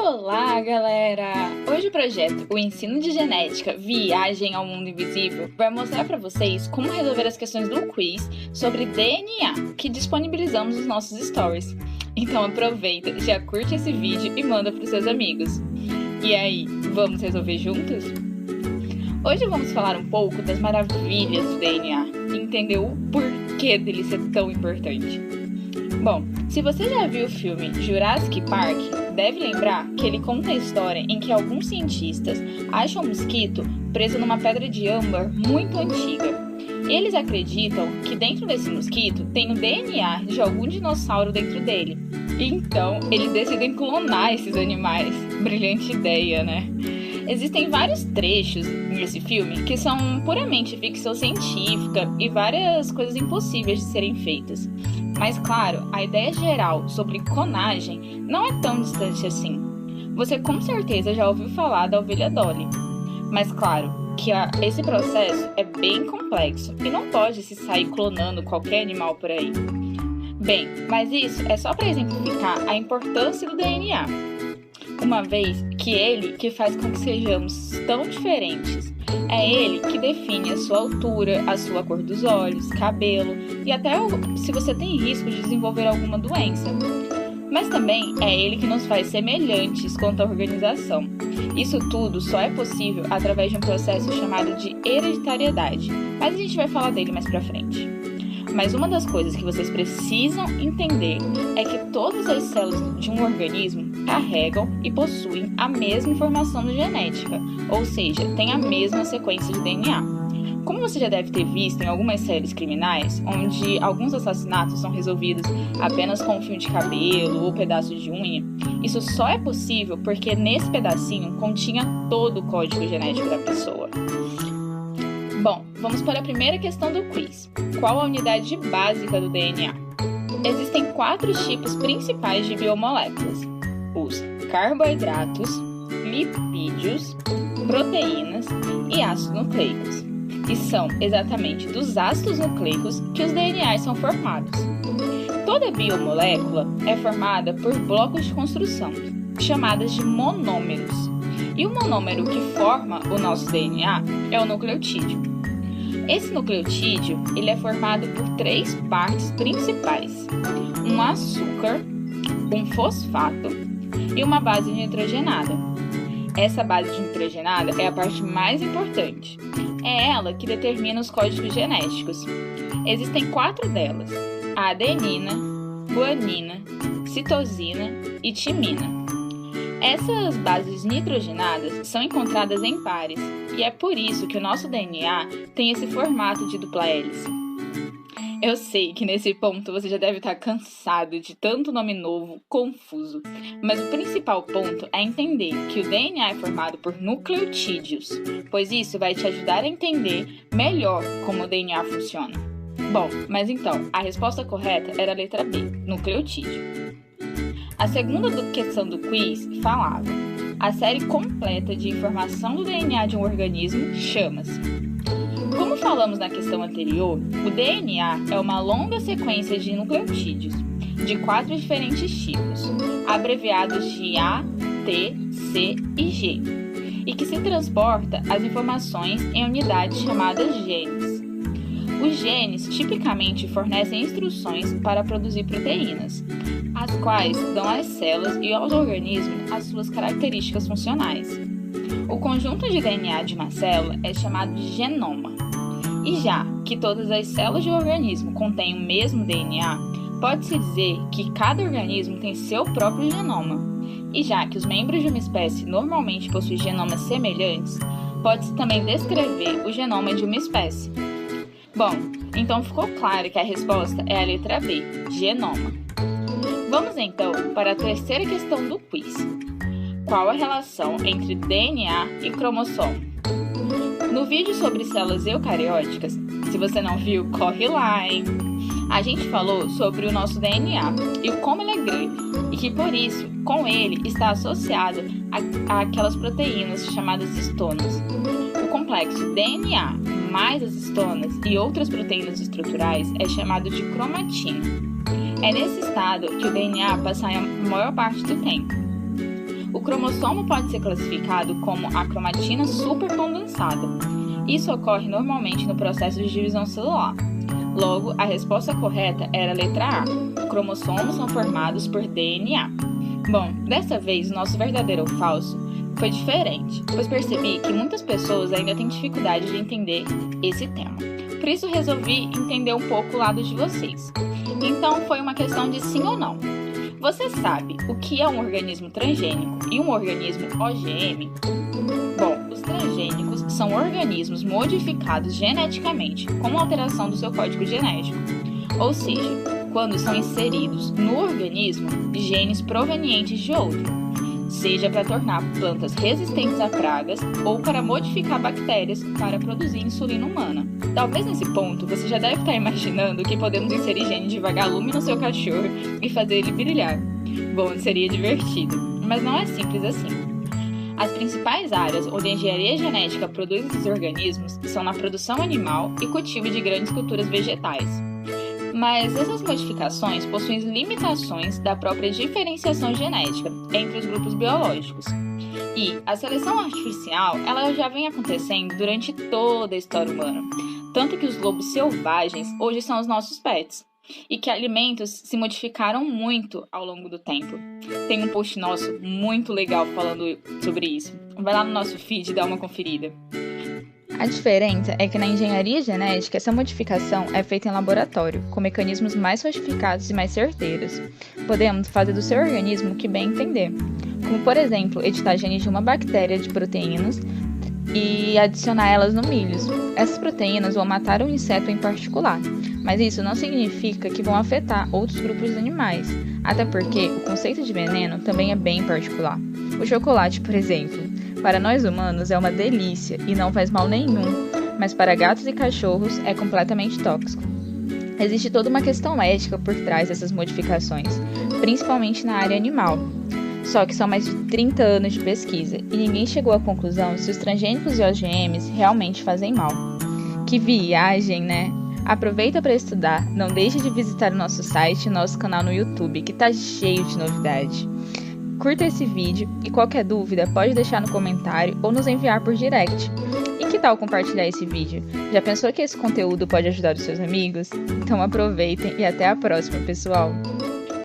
Olá, galera! Hoje o projeto O Ensino de Genética Viagem ao Mundo Invisível vai mostrar para vocês como resolver as questões do quiz sobre DNA que disponibilizamos nos nossos stories. Então aproveita, já curte esse vídeo e manda para os seus amigos. E aí, vamos resolver juntos? Hoje vamos falar um pouco das maravilhas do DNA e entender o porquê dele ser tão importante. Bom, se você já viu o filme Jurassic Park, deve lembrar que ele conta a história em que alguns cientistas acham um mosquito preso numa pedra de âmbar muito antiga. E eles acreditam que dentro desse mosquito tem o DNA de algum dinossauro dentro dele. Então, eles decidem clonar esses animais. Brilhante ideia, né? Existem vários trechos nesse filme que são puramente ficção científica e várias coisas impossíveis de serem feitas. Mas claro, a ideia geral sobre clonagem não é tão distante assim. Você com certeza já ouviu falar da ovelha Dolly. Mas claro, que esse processo é bem complexo e não pode se sair clonando qualquer animal por aí. Bem, mas isso é só para exemplificar a importância do DNA. Uma vez que ele que faz com que sejamos tão diferentes. É ele que define a sua altura, a sua cor dos olhos, cabelo e até se você tem risco de desenvolver alguma doença. Mas também é ele que nos faz semelhantes quanto à organização. Isso tudo só é possível através de um processo chamado de hereditariedade, mas a gente vai falar dele mais pra frente. Mas uma das coisas que vocês precisam entender é que todas as células de um organismo carregam e possuem a mesma informação genética, ou seja, têm a mesma sequência de DNA. Como você já deve ter visto em algumas séries criminais, onde alguns assassinatos são resolvidos apenas com um fio de cabelo ou pedaço de unha, isso só é possível porque nesse pedacinho continha todo o código genético da pessoa. Bom, vamos para a primeira questão do quiz. Qual a unidade básica do DNA? Existem 4 tipos principais de biomoléculas: os carboidratos, lipídios, proteínas e ácidos nucleicos. E são exatamente dos ácidos nucleicos que os DNAs são formados. Toda biomolécula é formada por blocos de construção, chamadas de monômeros. E o monômero que forma o nosso DNA é o nucleotídeo. Esse nucleotídeo ele é formado por 3 partes principais: um açúcar, um fosfato e uma base nitrogenada. Essa base nitrogenada é a parte mais importante. É ela que determina os códigos genéticos. Existem 4 delas: a adenina, guanina, citosina e timina. Essas bases nitrogenadas são encontradas em pares, e é por isso que o nosso DNA tem esse formato de dupla hélice. Eu sei que nesse ponto você já deve estar cansado de tanto nome novo, confuso, mas o principal ponto é entender que o DNA é formado por nucleotídeos, pois isso vai te ajudar a entender melhor como o DNA funciona. Bom, mas então, a resposta correta era a letra B, nucleotídeo. A segunda questão do quiz falava: a série completa de informação do DNA de um organismo chama-se. Como falamos na questão anterior, o DNA é uma longa sequência de nucleotídeos, de 4 diferentes tipos, abreviados de A, T, C e G, e que se transporta as informações em unidades chamadas genes. Os genes tipicamente fornecem instruções para produzir proteínas, as quais dão às células e aos organismos as suas características funcionais. O conjunto de DNA de uma célula é chamado de genoma. E já que todas as células de um organismo contêm o mesmo DNA, pode-se dizer que cada organismo tem seu próprio genoma. E já que os membros de uma espécie normalmente possuem genomas semelhantes, pode-se também descrever o genoma de uma espécie. Bom, então ficou claro que a resposta é a letra B, genoma. Vamos então para a terceira questão do quiz. Qual a relação entre DNA e cromossomo? No vídeo sobre células eucarióticas, se você não viu, corre lá, hein? A gente falou sobre o nosso DNA e o como ele é grande, e que por isso, com ele, está associado àquelas proteínas chamadas histonas. O complexo DNA mais as histonas e outras proteínas estruturais é chamado de cromatina. É nesse estado que o DNA passa a maior parte do tempo. O cromossomo pode ser classificado como a cromatina supercondensada. Isso ocorre normalmente no processo de divisão celular. Logo, a resposta correta era a letra A. Cromossomos são formados por DNA. Bom, dessa vez o nosso verdadeiro ou falso foi diferente, pois percebi que muitas pessoas ainda têm dificuldade de entender esse tema. Por isso resolvi entender um pouco o lado de vocês. Então foi uma questão de sim ou não. Você sabe o que é um organismo transgênico e um organismo OGM? Bom, os transgênicos são organismos modificados geneticamente com alteração do seu código genético, ou seja, quando são inseridos no organismo genes provenientes de outro, seja para tornar plantas resistentes a pragas ou para modificar bactérias para produzir insulina humana. Talvez nesse ponto você já deve estar imaginando que podemos inserir genes de vagalume no seu cachorro e fazer ele brilhar. Bom, seria divertido, mas não é simples assim. As principais áreas onde a engenharia genética produz esses organismos são na produção animal e cultivo de grandes culturas vegetais. Mas essas modificações possuem limitações da própria diferenciação genética entre os grupos biológicos. E a seleção artificial ela já vem acontecendo durante toda a história humana, tanto que os lobos selvagens hoje são os nossos pets, e que alimentos se modificaram muito ao longo do tempo. Tem um post nosso muito legal falando sobre isso. Vai lá no nosso feed e dá uma conferida. A diferença é que na engenharia genética, essa modificação é feita em laboratório, com mecanismos mais sofisticados e mais certeiros. Podemos fazer do seu organismo o que bem entender, como por exemplo, editar genes de uma bactéria de proteínas e adicionar elas no milho. Essas proteínas vão matar um inseto em particular, mas isso não significa que vão afetar outros grupos de animais, até porque o conceito de veneno também é bem particular. O chocolate, por exemplo, para nós humanos é uma delícia e não faz mal nenhum, mas para gatos e cachorros é completamente tóxico. Existe toda uma questão ética por trás dessas modificações, principalmente na área animal. Só que são mais de 30 anos de pesquisa e ninguém chegou à conclusão se os transgênicos e OGMs realmente fazem mal. Que viagem, né? Aproveita para estudar, não deixe de visitar o nosso site e nosso canal no YouTube, que tá cheio de novidade. Curta esse vídeo e qualquer dúvida pode deixar no comentário ou nos enviar por direct. E que tal compartilhar esse vídeo? Já pensou que esse conteúdo pode ajudar os seus amigos? Então aproveitem e até a próxima, pessoal!